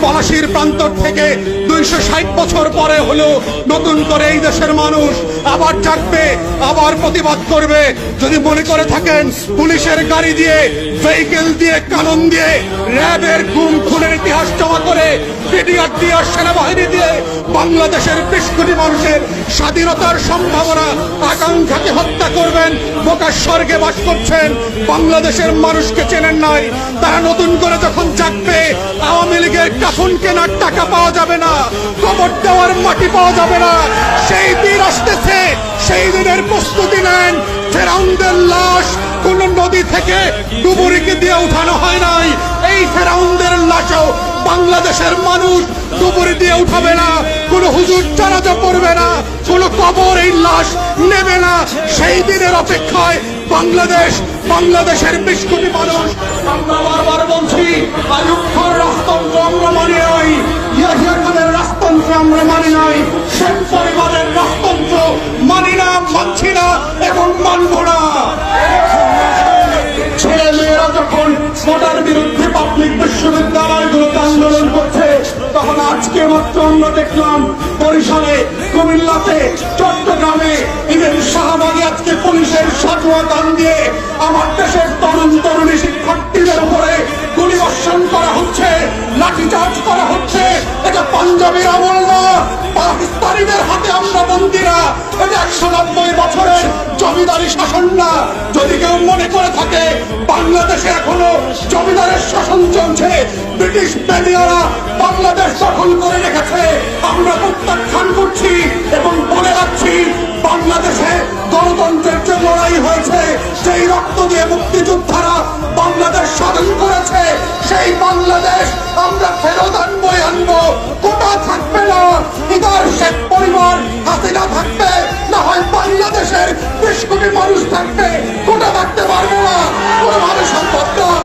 পলাশির প্রান্তর থেকে 260 বছর পরে হলো নতুন করে এই দেশের মানুষ আবার জাগবে, আবার প্রতিবাদ করবে। যদি মনে করে থাকেন পুলিশের গাড়ি দিয়ে, ভেহিকেল দিয়ে, কানন দিয়ে, র্যাবের গুম খুনের ইতিহাস জমা করে, পিডিআর দিয়ে, সেনাবাহিনী দিয়ে বাংলাদেশের 20 কোটি মানুষের স্বাধীনতার সম্ভাবনা আকাঙ্ক্ষাকে হত্যা করবেন, বোকার স্বর্গে বাস করছেন, বাংলাদেশের মানুষকে চেনেন নাই। তারা নতুন করে যখন জাগবে, আওয়ামী লীগের কাফন কেনার টাকা পাওয়া যাবে না, কবর দেওয়ার মাটি পাওয়া যাবে না। সেই দিন আসতেছে, সেই দিনের প্রস্তুতি নেন। ফেরাউনদের লাশ কোন নদী থেকে ডুবুরিকে দিয়ে উঠানো হয় নাই, এই ফেরাউনদের লাশও বাংলাদেশের মানুষ ডুবুরি দিয়ে উঠাবে না, কোন হুজুর জানাজা পড়বে না, কোন কবর এই লাশ নেবে না। সেই দিনের অপেক্ষায় বাংলাদেশের 20 কোটি মানুষ। আমরা বারবার বলছি, আইয়ুব খানের রাজতন্ত্র আমরা মানি নাই, ইয়াহিয়া খানের রাজতন্ত্র আমরা মানি নাই, শেখ পরিবারের রাজতন্ত্র মানি না, মানছি না, এখন মানব না। ছেলেমেয়েরা যখন কোটার বিরুদ্ধে পাবলিক বিশ্ববিদ্যালয়গুলোতে আন্দোলন করছে, তখন আজকে মাত্র আমরা দেখলাম বরিশালে, কুমিল্লাতে, চট্টগ্রামে, ইভেন শাহবাগে আজকে পুলিশের সাজোয়া গান দিয়ে আমার দেশের তরুণ তরুণী শিক্ষার্থীদের উপরে গুলিবর্ষণ করা হচ্ছে, লাঠিচার্জ করা হচ্ছে। এটা পাঞ্জাবের আমল না, পাকিস্তানিদের হাতে আমরা বন্দীরা। এটা 190 বছরের জমিদারি শাসন না। যদি কেউ মনে করে থাকে বাংলাদেশে এখনো জমিদারের শাসন চলছে, ব্রিটিশ বেনিয়ারা বাংলাদেশ দখল করে রেখেছে, আমরা প্রত্যাখ্যান করছি এবং বলে রাখছি, বাংলাদেশে গণতন্ত্রের যে লড়াই হয়েছে, সেই রক্ত দিয়ে মুক্তিযোদ্ধারা বাংলাদেশ স্বাধীন করেছে, সেই বাংলাদেশ আমরা ফেরত আনবো। কোটা থাকবে না, ইদার শেখ পরিবার হাসিনা থাকবে, না হয় বাংলাদেশের 20 কোটি মানুষ থাকবে।